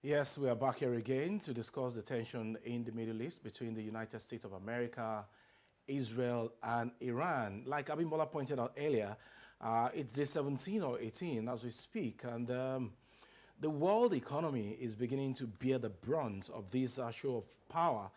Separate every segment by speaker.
Speaker 1: Yes, we are back here again to discuss the tension in the Middle East between the United States of America, Israel, and Iran. Like Abimbola pointed out earlier, it's day 17 or 18 as we speak, and the world economy is beginning to bear the brunt of this show of power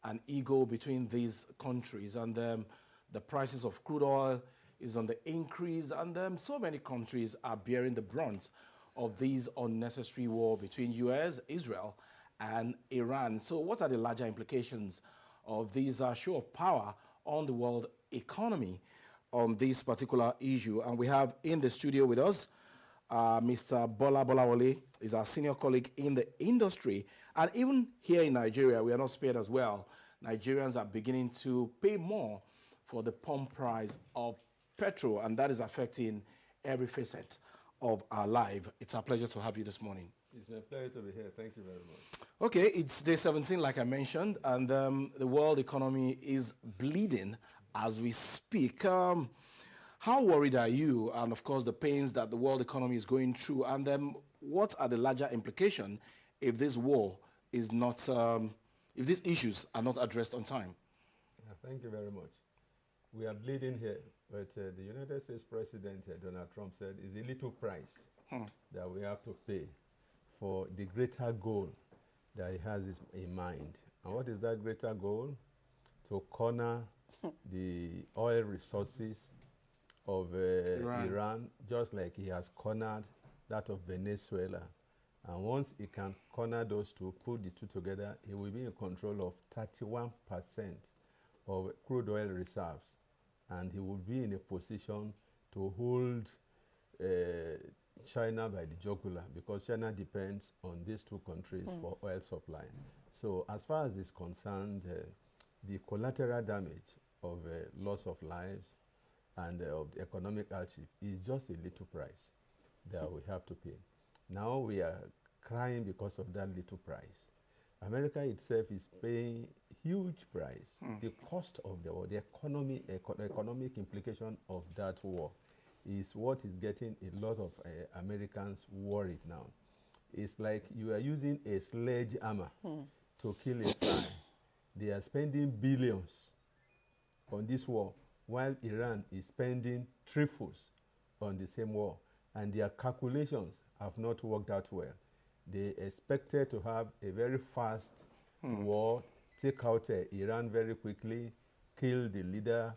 Speaker 1: and ego between these countries. And the prices of crude oil is on the increase, and so many countries are bearing the brunt of this unnecessary war between U.S., Israel, and Iran. So what are the larger implications of this show of power on the world economy on this particular issue? And we have in the studio with us Mr. Bola Bolawole is our senior colleague in the industry. And even here in Nigeria, we are not spared as well. Nigerians are beginning to pay more for the pump price of petrol, and that is affecting every facet of our life. It's our pleasure to have you this morning.
Speaker 2: It's my pleasure to be here. Thank you very much.
Speaker 1: Okay, it's day 17, like I mentioned, and the world economy is bleeding as we speak. How worried are you, and of course, the pains that the world economy is going through, and what are the larger implications if this war is not, if these issues are not addressed on time?
Speaker 2: Thank you very much. We are bleeding here, but the United States President Donald Trump said it's a little price that we have to pay for the greater goal that he has in mind. And what is that greater goal? To corner the oil resources of Iran, just like he has cornered that of Venezuela. And once he can corner those two, put the two together, he will be in control of 31% of crude oil reserves. And he will be in a position to hold China by the jugular, because China depends on these two countries for oil supply. So as far as is concerned, the collateral damage of loss of lives and of the economic hardship is just a little price that we have to pay. Now we are crying because of that little price. America itself is paying huge price. The cost of the war, the economic implication of that war is what is getting a lot of Americans worried now. It's like you are using a sledgehammer to kill a fly. They are spending billions on this war, while Iran is spending triples on the same war. And their calculations have not worked out well. They expected to have a very fast war, take out Iran very quickly, kill the leader,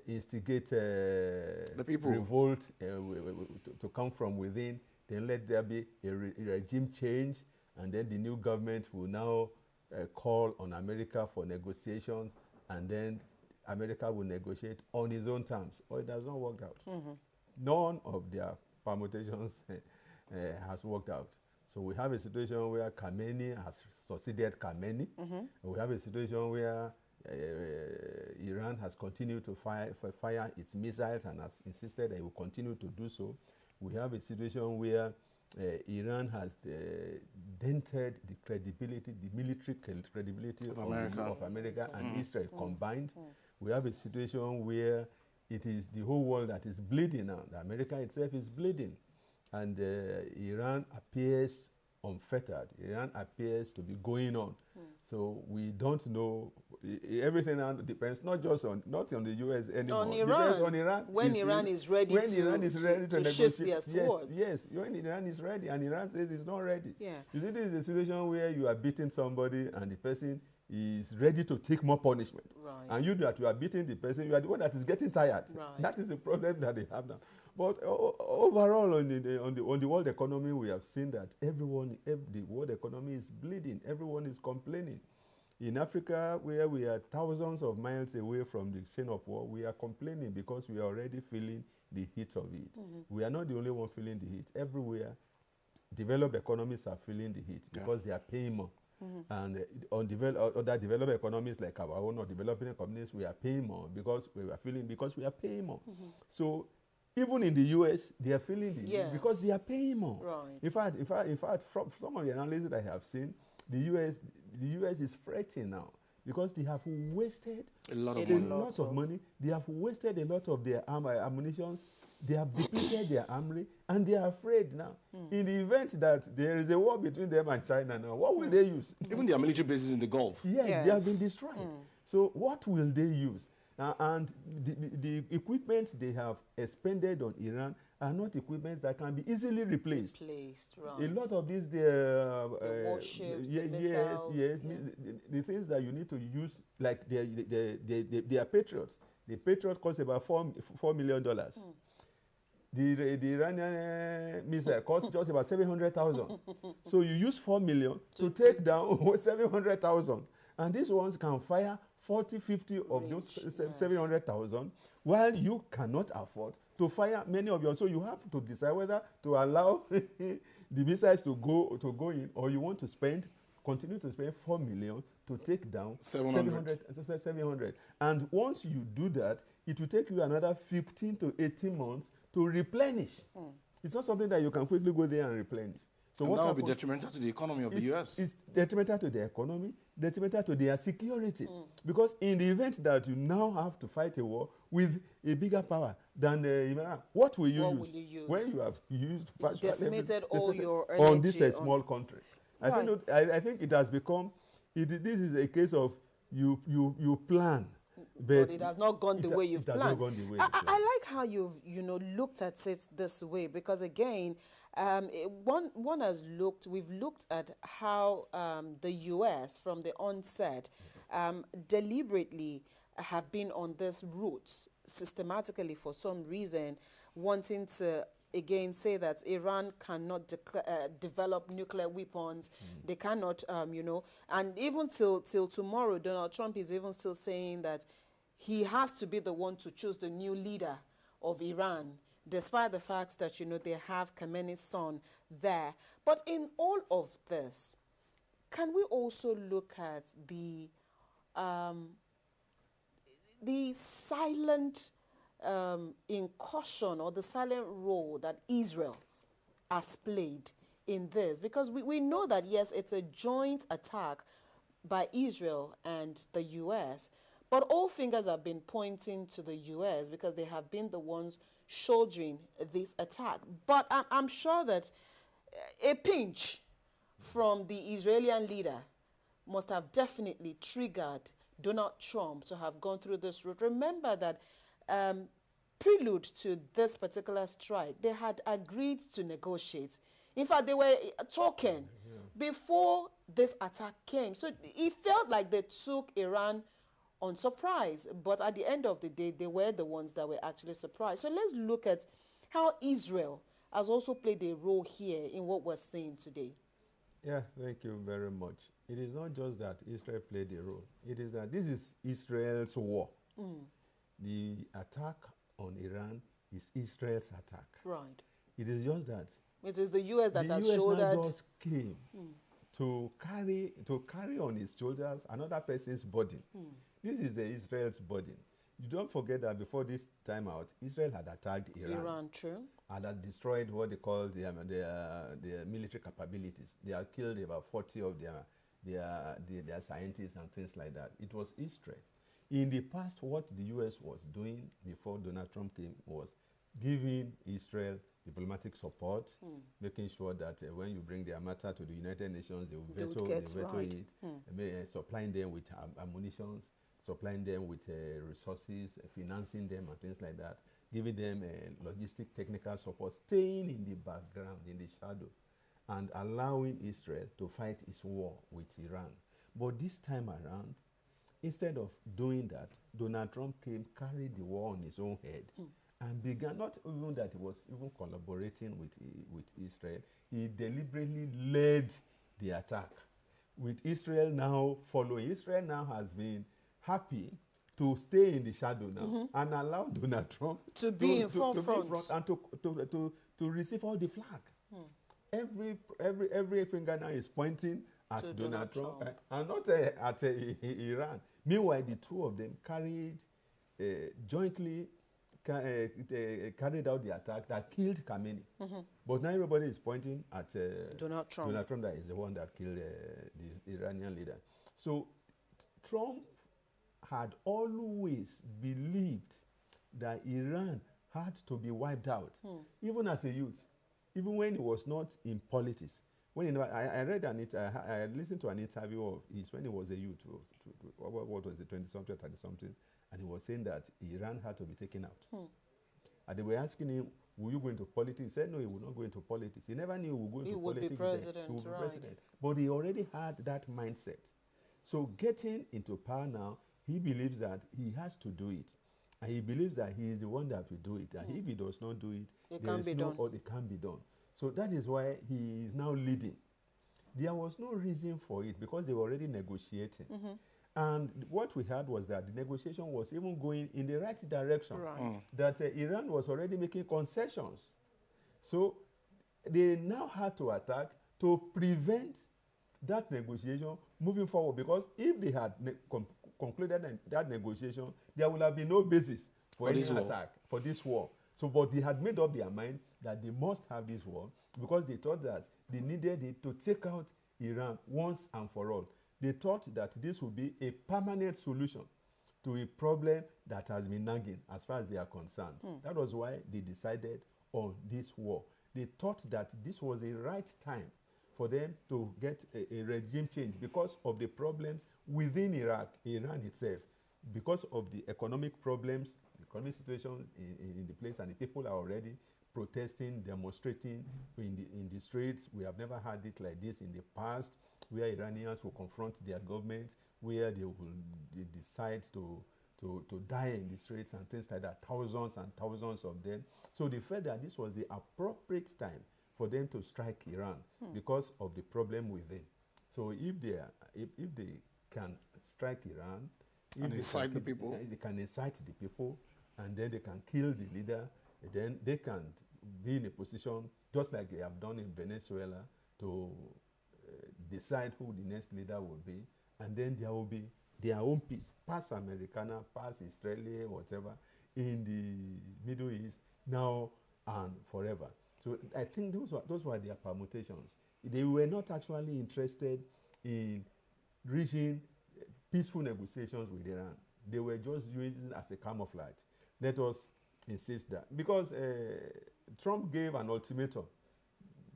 Speaker 2: instigate the people, revolt to come from within, then let there be a regime change, and then the new government will now call on America for negotiations, and then America will negotiate on its own terms. Or it does not work out. None of their permutations has worked out. So we have a situation where Khamenei has succeeded Khamenei. We have a situation where Iran has continued to fire its missiles and has insisted that it will continue to do so. We have a situation where Iran has dented the credibility, the military credibility of America and Israel combined. We have a situation where it is the whole world that is bleeding now. America itself is bleeding. And Iran appears unfettered. Iran appears to be going on. So we don't know. Everything now depends not on the U.S. anymore.
Speaker 3: On Iran.
Speaker 2: Depends on Iran.
Speaker 3: When Iran is ready to shift their swords.
Speaker 2: Yes, when Iran is ready and Iran says it's not ready.
Speaker 3: Yeah.
Speaker 2: You see, this is a situation where you are beating somebody and the person is ready to take more punishment.
Speaker 3: Right.
Speaker 2: And you are beating the person, you are the one that is getting tired. Right. That is the problem that they have now. But overall, on the world economy, we have seen that the world economy is bleeding. Everyone is complaining. In Africa, where we are thousands of miles away from the scene of war, we are complaining because we are already feeling the heat of it. We are not the only one feeling the heat. Everywhere, developed economies are feeling the heat because they are paying more. And on other developed economies like our own or developing economies, we are paying more because we are paying more. So even in the US, they are feeling the heat because they are paying more.
Speaker 3: Right.
Speaker 2: In fact, from some of the analysis I have seen, the US is fretting now because they have wasted
Speaker 1: a lot
Speaker 2: of money. They have wasted a lot of their ammunition. They have depleted their armory, and they are afraid now. In the event that there is a war between them and China now, what will they use?
Speaker 1: Even their military bases in the Gulf.
Speaker 2: Yes, they have been destroyed. So what will they use? And the equipment they have expended on Iran are not equipments that can be easily replaced.
Speaker 3: Right.
Speaker 2: A lot of these,
Speaker 3: the warships, the missiles,
Speaker 2: the things that you need to use, like they are Patriots. The Patriot costs about $4 million. The Iranian missile costs just about 700,000. So you use 4 million to take down 700,000. And these ones can fire 40, 50 of those 700,000, while you cannot afford to fire many of yours. So you have to decide whether to allow the missiles to go in, or you want to continue to spend 4 million to take down 700. And once you do that, it will take you another 15 to 18 months to replenish. It's not something that you can quickly go there and replenish. So
Speaker 1: and
Speaker 2: what
Speaker 1: that will be detrimental to the economy of the US.
Speaker 2: It's detrimental to the economy, detrimental to their security. Because in the event that you now have to fight a war with a bigger power than Iran, what will you use when you have used
Speaker 3: decimated all your energy
Speaker 2: on this small country? Right. I think it has become, this is a case of you plan.
Speaker 3: But it has not gone the way you've planned.
Speaker 2: Not gone the way
Speaker 3: I like how you've looked at it this way, because again, we've looked at how the US from the onset deliberately have been on this route systematically for some reason, wanting to again say that Iran cannot develop nuclear weapons. They cannot, and even till tomorrow, Donald Trump is even still saying that he has to be the one to choose the new leader of Iran, despite the fact that, they have Khamenei's son there. But in all of this, can we also look at the silent incursion or the silent role that Israel has played in this? Because we know that, yes, it's a joint attack by Israel and the U.S., but all fingers have been pointing to the U.S. because they have been the ones shouldering this attack. But I'm sure that a pinch from the Israeli leader must have definitely triggered Donald Trump to have gone through this route. Remember that prelude to this particular strike, they had agreed to negotiate. In fact, they were talking before this attack came. So it felt like they took Iran on surprise. But at the end of the day, they were the ones that were actually surprised. So let's look at how Israel has also played a role here in what we're seeing today.
Speaker 2: Yeah, thank you very much. It is not just that Israel played a role. It is that this is Israel's war. The attack on Iran is Israel's attack.
Speaker 3: Right.
Speaker 2: It is just that
Speaker 3: it is the U.S. that has shouldered.
Speaker 2: The U.S. just came to carry on its shoulders another person's burden. This is Israel's burden. You don't forget that before this time out, Israel had attacked Iran.
Speaker 3: True.
Speaker 2: And had destroyed what they call their military capabilities. They have killed about 40 of their scientists and things like that. It was Israel. In the past, what the U.S. was doing before Donald Trump came was giving Israel diplomatic support, making sure that when you bring their matter to the United Nations, they will veto it, supplying them with ammunition, supplying them with resources, financing them and things like that, giving them logistic technical support, staying in the background, in the shadow, and allowing Israel to fight its war with Iran. But this time around, instead of doing that, Donald Trump carried the war on his own head and began, not even that he was even collaborating with Israel, he deliberately led the attack, with Israel now following. Israel now has been happy to stay in the shadow now and allow Donald Trump
Speaker 3: to be in front
Speaker 2: and to receive all the flag. Every finger now is pointing at Donald Trump. And not at Iran. Meanwhile, the two of them jointly carried out the attack that killed Khamenei. But now everybody is pointing at
Speaker 3: Donald Trump.
Speaker 2: Donald Trump, that is the one that killed the Iranian leader. So Trump had always believed that Iran had to be wiped out, even as a youth, even when he was not in politics. When I read I listened to an interview of his when he was a youth. What was it, 20-something, 30-something? And he was saying that Iran had to be taken out. And they were asking him, will you go into politics? He said no, he would not go into politics. He never knew he would go into politics.
Speaker 3: Be president,
Speaker 2: he would be
Speaker 3: right.
Speaker 2: president. But he already had that mindset. So getting into power now, he believes that he has to do it. And he believes that he is the one that will do it. And if he does not do it,
Speaker 3: it can't be
Speaker 2: done. So that is why he is now leading. There was no reason for it because they were already negotiating. And what we heard was that the negotiation was even going in the right direction.
Speaker 3: Right.
Speaker 2: That Iran was already making concessions. So they now had to attack to prevent that negotiation moving forward, because if they had concluded that negotiation, there would have been no basis for any attack, for this war. So, but they had made up their mind that they must have this war because they thought that they needed it to take out Iran once and for all. They thought that this would be a permanent solution to a problem that has been nagging as far as they are concerned. That was why they decided on this war. They thought that this was the right time for them to get a regime change because of the problems within Iran itself, because of the economic problems, economic situation in the place, and the people are already protesting, demonstrating in the streets. We have never had it like this in the past, where Iranians will confront their government, where they decide to die in the streets and things like that, thousands and thousands of them. So they felt that this was the appropriate time for them to strike Iran because of the problem within. So if they can strike Iran,
Speaker 1: and incite the people,
Speaker 2: they can incite the people, and then they can kill the leader, then they can be in a position, just like they have done in Venezuela, to decide who the next leader will be, and then there will be their own peace, Pax Americana, Pax Israeli, whatever, in the Middle East, now and forever. So I think those were their permutations. They were not actually interested in reaching peaceful negotiations with Iran. They were just using it as a camouflage. Let us insist that. Because Trump gave an ultimatum.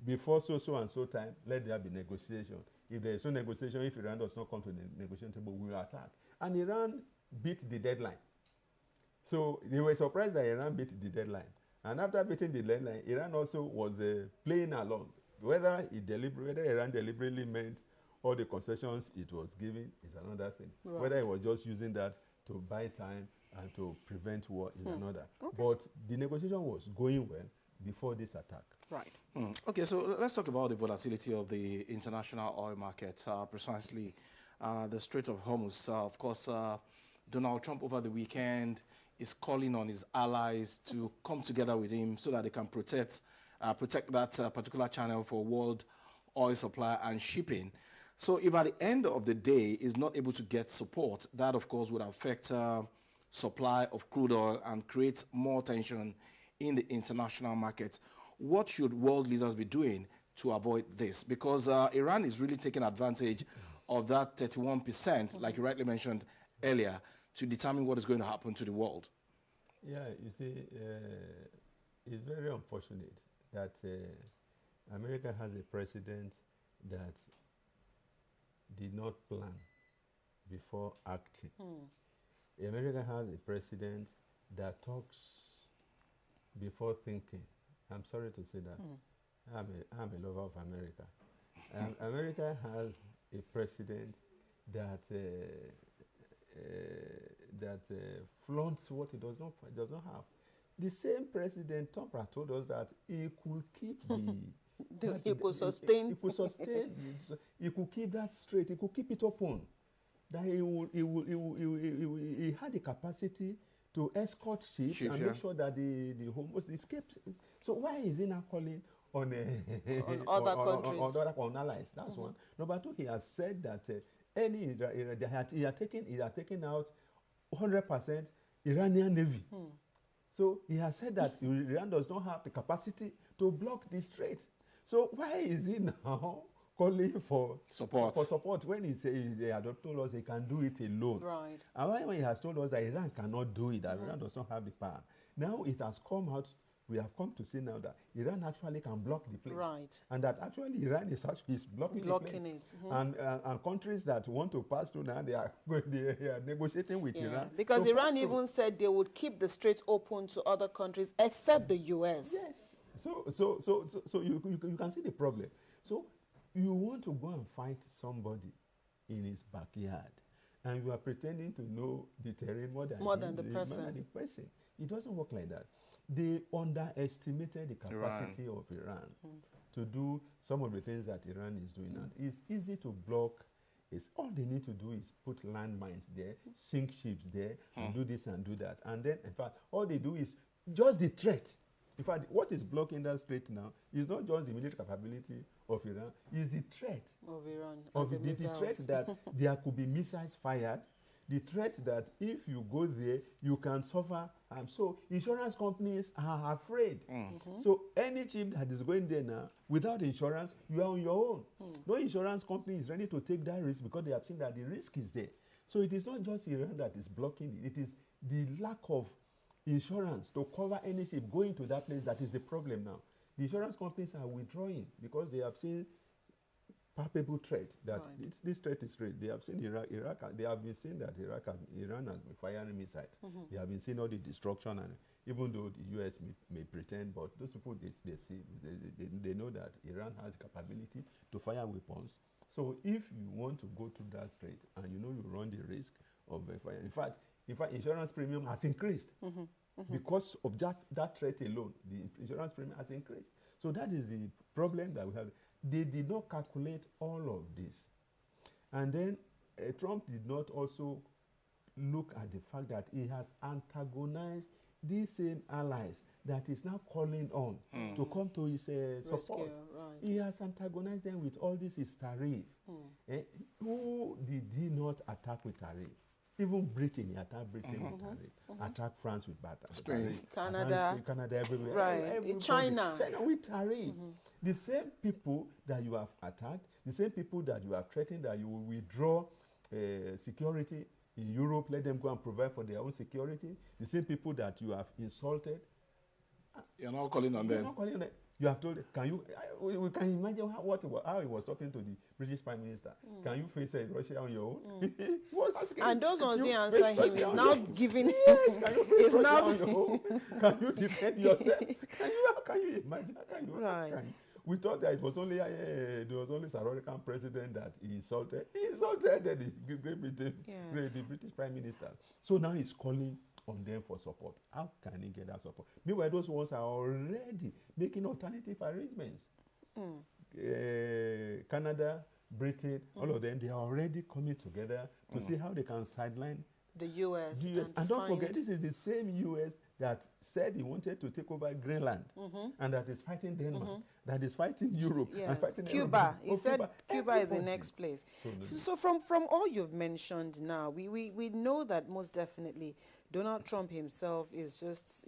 Speaker 2: Before so and so time, let there be negotiation. If there is no negotiation, if Iran does not come to the negotiation table, we will attack. And Iran beat the deadline. So they were surprised that Iran beat the deadline. And after beating the deadline, Iran also was playing along. Whether Iran deliberately meant all the concessions it was giving is another thing. Right. Whether it was just using that to buy time and to prevent war is another. Okay. But the negotiation was going well before this attack.
Speaker 3: Right.
Speaker 1: Okay, so let's talk about the volatility of the international oil market, precisely the Strait of Hormuz. Of course, Donald Trump over the weekend is calling on his allies to come together with him so that they can protect that particular channel for world oil supply and shipping. So if at the end of the day is not able to get support, that of course would affect supply of crude oil and create more tension in the international market. What should world leaders be doing to avoid this? Because Iran is really taking advantage of that 31%, like you rightly mentioned earlier, to determine what is going to happen to the world.
Speaker 2: Yeah, you see, it's very unfortunate that America has a president that did not plan before acting. America has a president that talks before thinking. I'm sorry to say that. I'm a lover of America. America has a president that flaunts what he does not have. The same president, Trump, told us that he could keep
Speaker 3: He could sustain.
Speaker 2: He could sustain. He could keep that straight. He could keep it open. That he had the capacity to escort ships and make sure that the homos escaped. So why is he now calling on
Speaker 3: other countries,
Speaker 2: on allies? That's one. Number two, he has said that he had taken out 100% Iranian navy. So he has said that Iran does not have the capacity to block the strait. So why is he now calling for support when he had told us he can do it alone?
Speaker 3: Right.
Speaker 2: And when he has told us that Iran cannot do it, that Iran does not have the power. Now it has come out, we have come to see now that Iran actually can block the place.
Speaker 3: Right.
Speaker 2: And that actually Iran is blocking the place.
Speaker 3: It.
Speaker 2: And countries that want to pass through now, they are negotiating with Iran.
Speaker 3: Because Iran even said they would keep the strait open to other countries except the US.
Speaker 2: Yes. So you can see the problem. So you want to go and fight somebody in his backyard, and you are pretending to know the terrain more than the person. It doesn't work like that. They underestimated the capacity of Iran to do some of the things that Iran is doing. And it's easy to block. All they need to do is put landmines there, sink ships there, and do this and do that. And then, in fact, all they do is just the threat. In fact, what is blocking that strait now is not just the military capability of Iran, it's the threat
Speaker 3: of Iran.
Speaker 2: Of the threat that there could be missiles fired, the threat that if you go there, you can suffer. So insurance companies are afraid. So any ship that is going there now, without insurance, you are on your own. No insurance company is ready to take that risk because they have seen that the risk is there. So it is not just Iran that is blocking it. It is the lack of insurance to cover any ship going to that place that is the problem now. The insurance companies are withdrawing because they have seen palpable threat that this threat is real. They have seen Iraq. They have been seeing that Iran has been firing missiles. They have been seeing all the destruction, and even though the US may pretend, but those people they know that Iran has the capability to fire weapons. So if you want to go to that strait and you know you run the risk of fire, in fact, insurance premium has increased because of that threat alone. The insurance premium has increased. So that is the problem that we have. They did not calculate all of this. And then Trump did not also look at the fact that he has antagonized these same allies that is now calling on to come to his support. He has antagonized them with all this is tariff. Who did he not attack with tariff? Even Britain, he attacked Britain with tariff, attacked France with
Speaker 3: Spain, Canada,
Speaker 2: everywhere.
Speaker 3: Right, in China
Speaker 2: with tariff. The same people that you have attacked, the same people that you have threatened that you will withdraw security in Europe, let them go and provide for their own security, the same people that you have insulted.
Speaker 1: You're not calling on them.
Speaker 2: You have told, we can imagine how he was talking to the British Prime Minister. Can you face Russia on your own?
Speaker 3: And those ones they answer him. He's now giving.
Speaker 2: Yes, can you face Russia on your own? Can you defend yourself? Can you imagine?
Speaker 3: Right.
Speaker 2: We thought that it was only there was only South African president that he insulted. He insulted the Great Britain, the British Prime Minister. So now he's calling on them for support. How can he get that support? Meanwhile, those ones are already making alternative arrangements. Canada, Britain, all of them, they are already coming together to see how they can sideline
Speaker 3: the US.
Speaker 2: And don't forget, this is the same US that said he wanted to take over Greenland and that is fighting Denmark, that is fighting Europe, and fighting
Speaker 3: Cuba. He said Cuba is the next place. So from all you've mentioned now, we know that most definitely Donald Trump himself is just,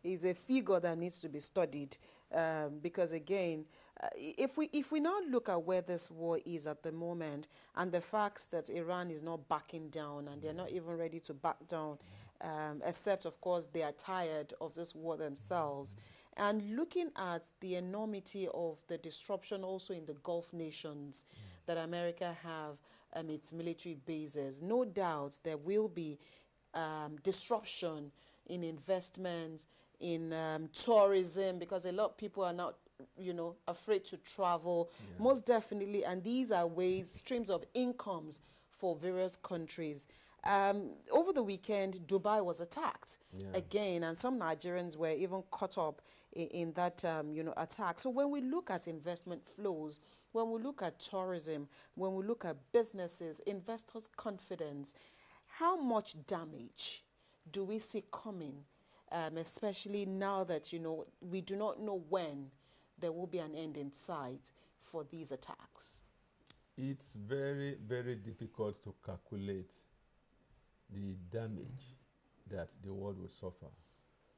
Speaker 3: is a figure that needs to be studied because, again, if we now look at where this war is at the moment and the fact that Iran is not backing down and they're not even ready to back down, except, of course, they are tired of this war themselves. And looking at the enormity of the disruption also in the Gulf nations that America have its military bases, no doubt there will be disruption in investment, in tourism, because a lot of people are now, afraid to travel. Most definitely, and these are streams of incomes for various countries. Over the weekend, Dubai was attacked
Speaker 2: Yeah.
Speaker 3: again, and some Nigerians were even caught up in that, attack. So when we look at investment flows, when we look at tourism, when we look at businesses, investors' confidence, how much damage do we see coming, especially now that, we do not know when there will be an end in sight for these attacks?
Speaker 2: It's very, very difficult to calculate the damage that the world will suffer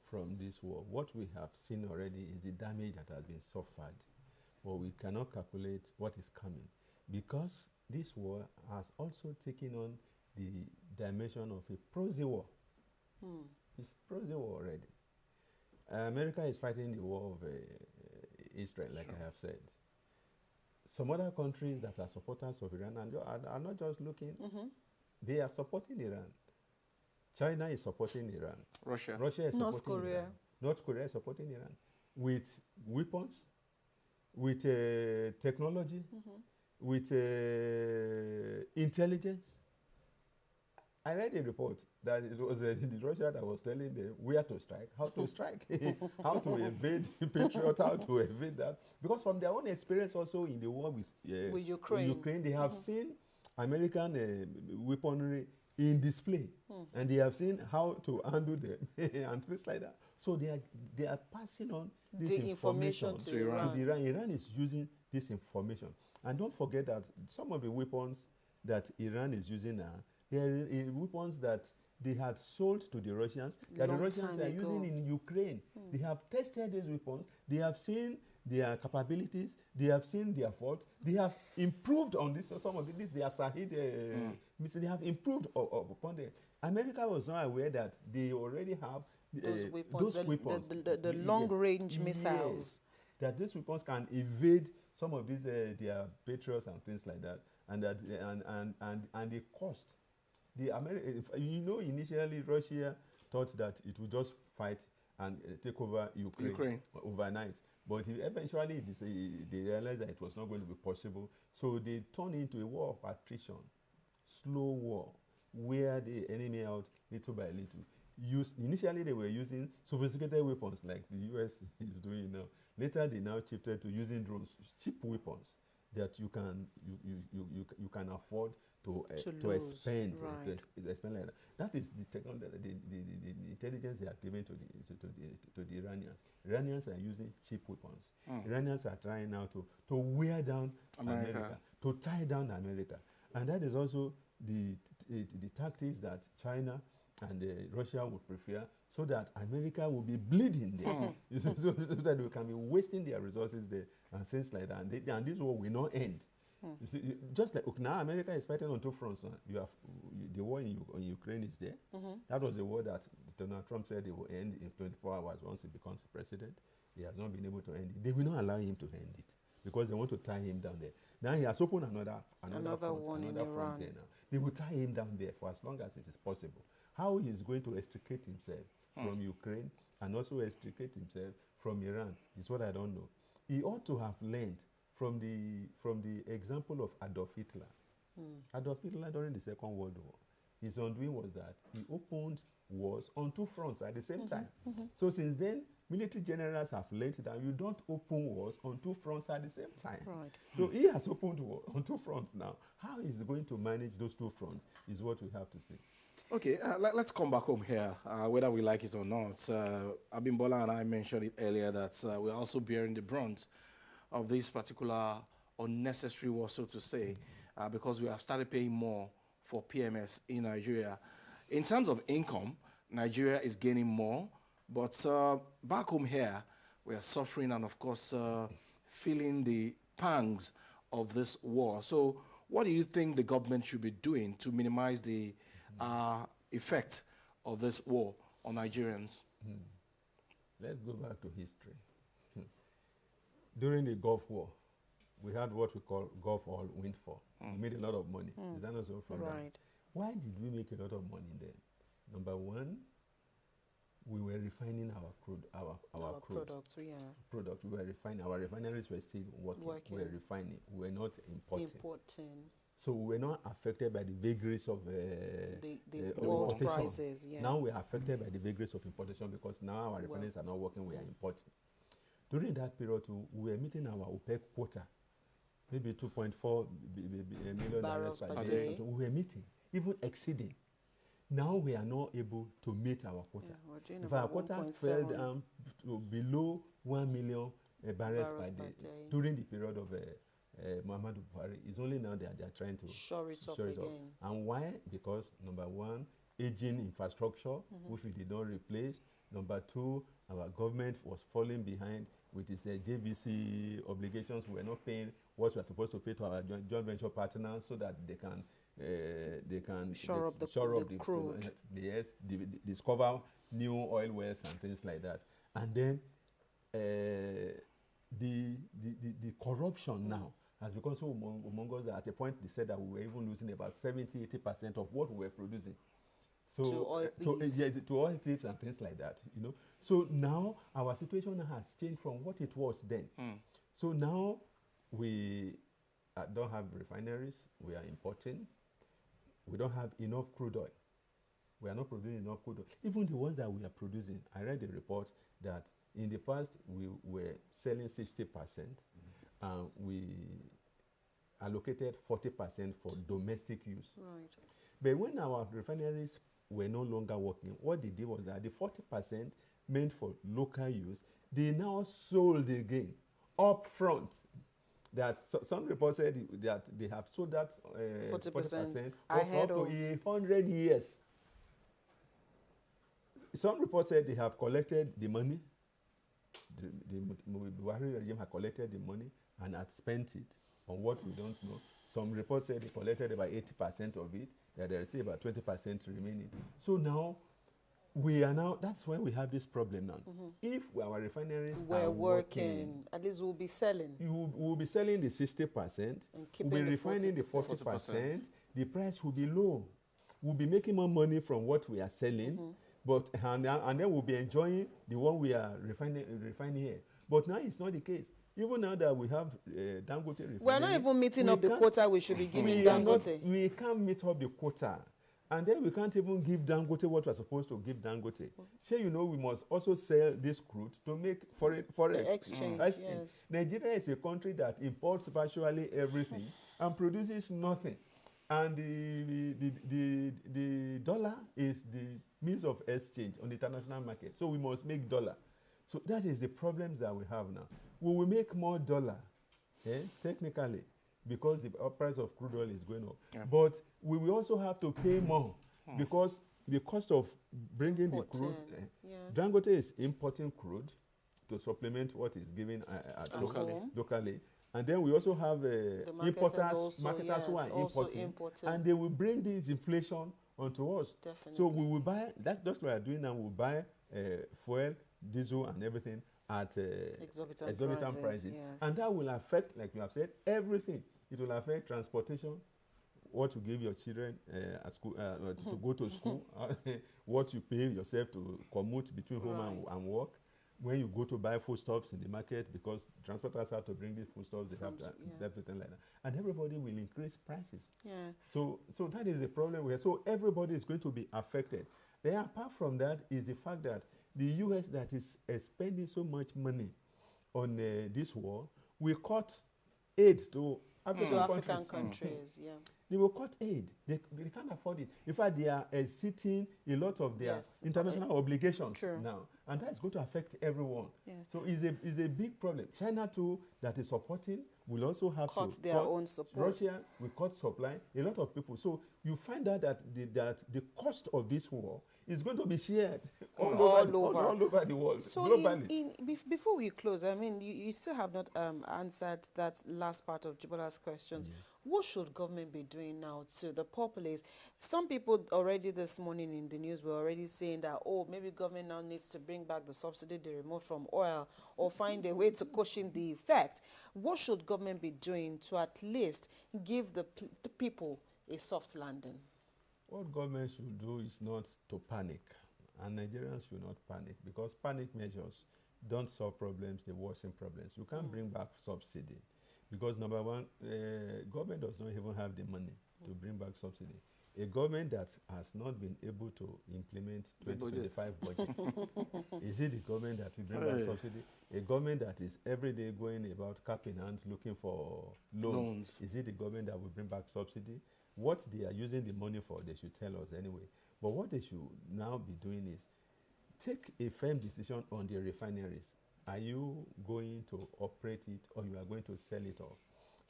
Speaker 2: from this war. What we have seen already is the damage that has been suffered, but we cannot calculate what is coming, because this war has also taken on the dimension of a proxy war. It's proxy war already. America is fighting the war of Israel, like I have said. Some other countries that are supporters of Iran are not just looking, they are supporting Iran. China is supporting Iran.
Speaker 1: Russia
Speaker 2: is
Speaker 3: North
Speaker 2: supporting
Speaker 3: Korea.
Speaker 2: Iran. North Korea is supporting Iran with weapons, with technology, with intelligence. I read a report that it was the Russia that was telling them where to strike, how to strike, how to evade Patriot, how to evade that. Because from their own experience also in the war with Ukraine, they have seen American weaponry in display, and they have seen how to handle them and things like that. So they are passing on this information
Speaker 3: to Iran.
Speaker 2: Iran is using this information. And don't forget that some of the weapons that Iran is using now, they are weapons that they had sold to the Russians, that the Russians are using in Ukraine. They have tested these weapons. They have seen their capabilities. They have seen their faults. They have improved on this. Some of this, they are Sahid. They have improved upon them. America was not aware that they already have
Speaker 3: those weapons, the long-range missiles.
Speaker 2: That these weapons can evade some of these their Patriots and things like that, and that and the cost. Initially Russia thought that it would just fight and take over Ukraine overnight. But eventually they realized that it was not going to be possible. So they turned into a war of attrition, slow war, wear the enemy out little by little. Initially they were using sophisticated weapons like the US is doing now. Later they now shifted to using drones, cheap weapons that you can afford to expend,
Speaker 3: right.
Speaker 2: to expend like that. That is the technology, the intelligence they are giving to the Iranians. Iranians are using cheap weapons. Iranians are trying now to wear down America, to tie down America, and that is also the tactics that China and Russia would prefer, so that America will be bleeding there, so that they can be wasting their resources there and things like that. And this war will not end. You see, just like now, America is fighting on two fronts. You have the war in Ukraine is there. That was the war that Donald Trump said they will end in 24 hours once he becomes president. He has not been able to end it. They will not allow him to end it because they want to tie him down there. Now he has opened another front there now. They will tie him down there for as long as it is possible. How he is going to extricate himself from Ukraine and also extricate himself from Iran is what I don't know. He ought to have learned from the example of Adolf Hitler. Adolf Hitler during the Second World War, his undoing was that he opened wars on two fronts at the same time. So since then, military generals have learned that you don't open wars on two fronts at the same time.
Speaker 3: Right.
Speaker 2: So he has opened war on two fronts now. How he's going to manage those two fronts is what we have to see.
Speaker 1: Okay, let's come back home here, whether we like it or not. Abimbola and I mentioned it earlier that we're also bearing the brunt of this particular unnecessary war, so to say, because we have started paying more for PMS in Nigeria. In terms of income, Nigeria is gaining more, but back home here, we are suffering and, of course, feeling the pangs of this war. So what do you think the government should be doing to minimize the effect of this war on Nigerians?
Speaker 2: Let's go back to history. During the Gulf War, we had what we call Gulf Oil windfall. We made a lot of money. Is that not so from that? Why did we make a lot of money then? Number one, we were refining our crude, our
Speaker 3: products.
Speaker 2: We were refining. Our refineries were still working. We were refining. We were not importing. So we're not affected by the vagaries of
Speaker 3: the world
Speaker 2: importation.
Speaker 3: prices. Yeah.
Speaker 2: Now we are affected by the vagaries of importation because now our refineries are not working, we are importing. During that period too, we were meeting our OPEC quota, maybe 2.4 million barrels per day. We were meeting, even exceeding. Now we are not able to meet our quota. If our quota fell down to below 1 million barrels per day during the period of Muhammadu Buhari, it's only now that they are trying to
Speaker 3: shore it up again.
Speaker 2: And why? Because number one, aging infrastructure, which we did not replace. Number two, our government was falling behind with its JVC obligations. We were not paying what we are supposed to pay to our joint venture partners so that they can
Speaker 3: shore up the crude.
Speaker 2: Yes, discover new oil wells and things like that. And then the corruption now has become so among us that at a point they said that we were even losing about 70-80% of what we were producing. So to oil thieves and things like that, you know. So now our situation has changed from what it was then. So now we don't have refineries, we are importing. We don't have enough crude oil. We are not producing enough crude oil. Even the ones that we are producing, I read a report that in the past we were selling 60%, and we allocated 40% for domestic use.
Speaker 3: Right.
Speaker 2: But when our refineries were no longer working, what they did was that the 40% meant for local use, they now sold again up front. That some reports said that they have sold that 40%
Speaker 3: ahead
Speaker 2: up to 100 years. Some reports said they have collected the money. The Buhari regime had collected the money and had spent it on what we don't know. Some reports said they collected about 80% of it, that there is about 20% remaining. So now, that's why we have this problem now. If our refineries are working,
Speaker 3: at least we'll be selling.
Speaker 2: We'll be selling the 60%, we'll be refining the 40%, the price will be low. We'll be making more money from what we are selling, but and then we'll be enjoying the one we are refining here. But now it's not the case. Even now that we have Dangote refinery,
Speaker 3: we're not even meeting up the quota we should be giving Dangote.
Speaker 2: We can't meet up the quota. And then we can't even give Dangote what we're supposed to give Dangote. So you know we must also sell this crude to make foreign exchange. Yes. Nigeria is a country that imports virtually everything and produces nothing. And the dollar is the means of exchange on the international market. So we must make dollar. So that is the problems that we have now. We will make more dollar, technically, because the price of crude oil is going up. Yeah. But we will also have to pay more because the cost of bringing the crude, Dangote is importing crude to supplement what is given locally. And then we also have marketers who are importing, and they will bring this inflation onto us. Definitely. So we will buy, that's what we are doing now, we'll buy fuel, diesel and everything at exorbitant prices. Yes. And that will affect, like you have said, everything. It will affect transportation, what you give your children at school, to go to school, what you pay yourself to commute between home and work. When you go to buy foodstuffs in the market, because transporters have to bring these foodstuffs, they have to everything like that. And everybody will increase prices. Yeah. So that is the problem we have. So everybody is going to be affected. Then apart from that is the fact that the US that is spending so much money on this war will cut aid to African countries. Yeah. They will cut aid. They can't afford it. In fact, they are exiting a lot of their international obligations now. And that is going to affect everyone. Yeah. So it's a big problem. China, too, that is supporting, will also have to cut
Speaker 3: their own support.
Speaker 2: Russia will cut supply. A lot of people. So you find out that the cost of this war is going to be shared all over the world, so globally.
Speaker 3: Before we close, I mean, you still have not answered that last part of Jibola's questions. Yes. What should government be doing now to the populace? Some people already this morning in the news were already saying that, maybe government now needs to bring back the subsidy they removed from oil or find a way to cushion the effect. What should government be doing to at least give the people a soft landing?
Speaker 2: What government should do is not to panic, and Nigerians should not panic, because panic measures don't solve problems, they worsen problems. You can't bring back subsidy. Because number one, government does not even have the money to bring back subsidy. A government that has not been able to implement 2025 budget, is it the government that will bring back subsidy? A government that is every day going about cap in hand looking for loans, is it the government that will bring back subsidy? What they are using the money for, they should tell us anyway. But what they should now be doing is take a firm decision on the refineries. Are you going to operate it, or you are going to sell it off?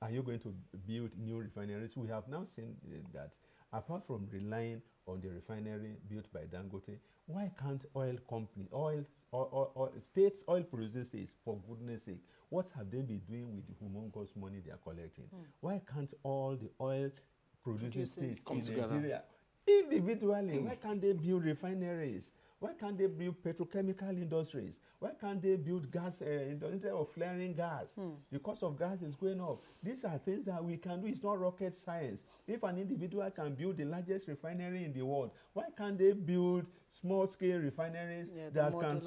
Speaker 2: Are you going to build new refineries? We have now seen that apart from relying on the refinery built by Dangote, why can't oil company, states, oil producing states, for goodness sake, what have they been doing with the humongous money they are collecting? Why can't all the oil producing states
Speaker 1: come
Speaker 2: in
Speaker 1: together
Speaker 2: Nigeria individually, why can't they build refineries? Why can't they build petrochemical industries? Why can't they build gas, instead of flaring gas? The cost of gas is going up. These are things that we can do. It's not rocket science. If an individual can build the largest refinery in the world, why can't they build small-scale refineries that can...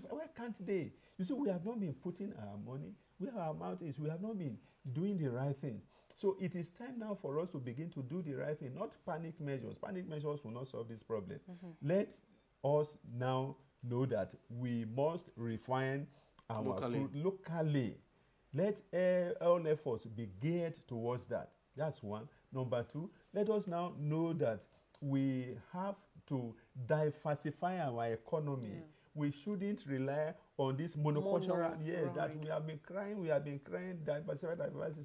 Speaker 2: Why can't they? You see, we have not been putting our money where our mouth is. We have not been doing the right things. So it is time now for us to begin to do the right thing, not panic measures. Panic measures will not solve this problem. Let us now know that we must refine our crude locally. Let all efforts be geared towards that. That's one. Number two, let us now know that we have to diversify our economy. We shouldn't rely on this monocultural, that we have been crying, diversify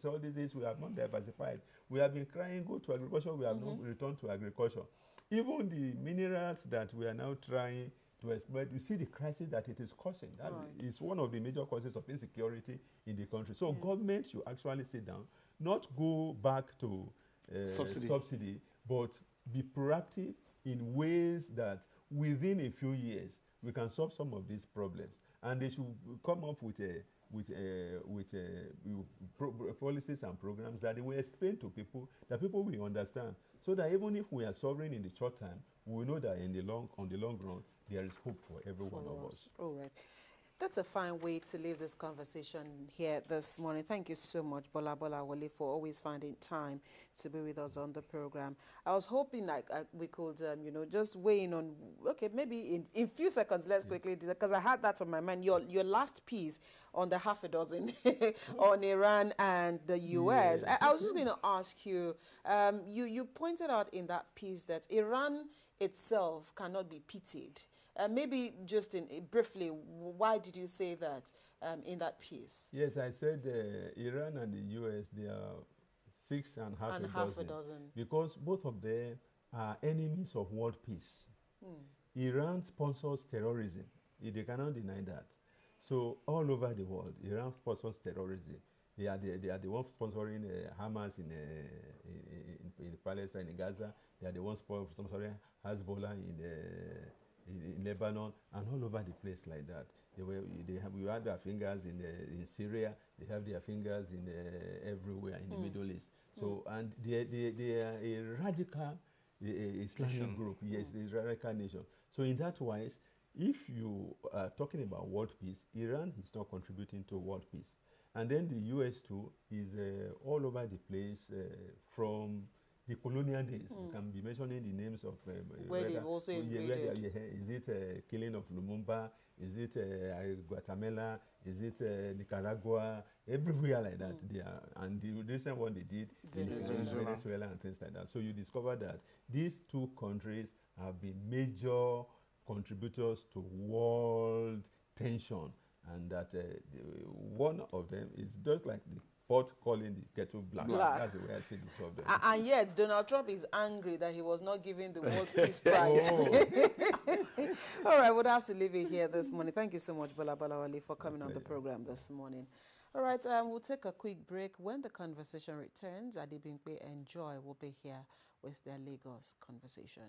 Speaker 2: all these days, we have not diversified. We have been crying, go to agriculture, we have not returned to agriculture. Even the minerals that we are now trying to exploit, you see the crisis that it is causing. That is one of the major causes of insecurity in the country. So government should actually sit down, not go back to subsidy, but be proactive in ways that within a few years we can solve some of these problems. And they should come up with policies and programs that they will explain to people, that people will understand, so that even if we are suffering in the short time, we know that on the long run, there is hope for every one of us.
Speaker 3: All right. That's a fine way to leave this conversation here this morning. Thank you so much, Bola Bolawole, for always finding time to be with us on the program. I was hoping we could, just weigh in on, okay, maybe in few seconds, let's quickly do that, because I had that on my mind. Your last piece on the half a dozen on Iran and the U.S.
Speaker 2: Yes.
Speaker 3: I was just going to ask you, you pointed out in that piece that Iran itself cannot be pitied. Maybe just briefly, why did you say that in that piece?
Speaker 2: Yes, I said Iran and the U.S., they are 6.5 a dozen. Because both of them are enemies of world peace. Iran sponsors terrorism. They cannot deny that. So all over the world, Iran sponsors terrorism. They are the ones sponsoring Hamas in Palestine, in Gaza. They are the ones sponsoring Hezbollah in Lebanon, and all over the place like that. We have their fingers in Syria. They have their fingers in everywhere in the Middle East. So, and they are a radical Islamic group. Yes, a radical nation. So in that wise, if you are talking about world peace, Iran is not contributing to world peace. And then the U.S. too is all over the place from the colonial days. We can be mentioning the names of
Speaker 3: where they've also invaded.
Speaker 2: Is it killing of Lumumba? Is it Guatemala? Is it Nicaragua? Everywhere like that. They are, and the recent one they did in Venezuela and things like that. So you discover that these two countries have been major contributors to world tension, and that one of them is just like the pot calling the kettle black. That's the way I see the problem.
Speaker 3: And yet, Donald Trump is angry that he was not given the World Peace Prize. All right, we'll have to leave it here this morning. Thank you so much, Bola Bolawole, for coming on the program this morning. All right, we'll take a quick break. When the conversation returns, Adibimpe and Joy will be here with their Lagos conversation.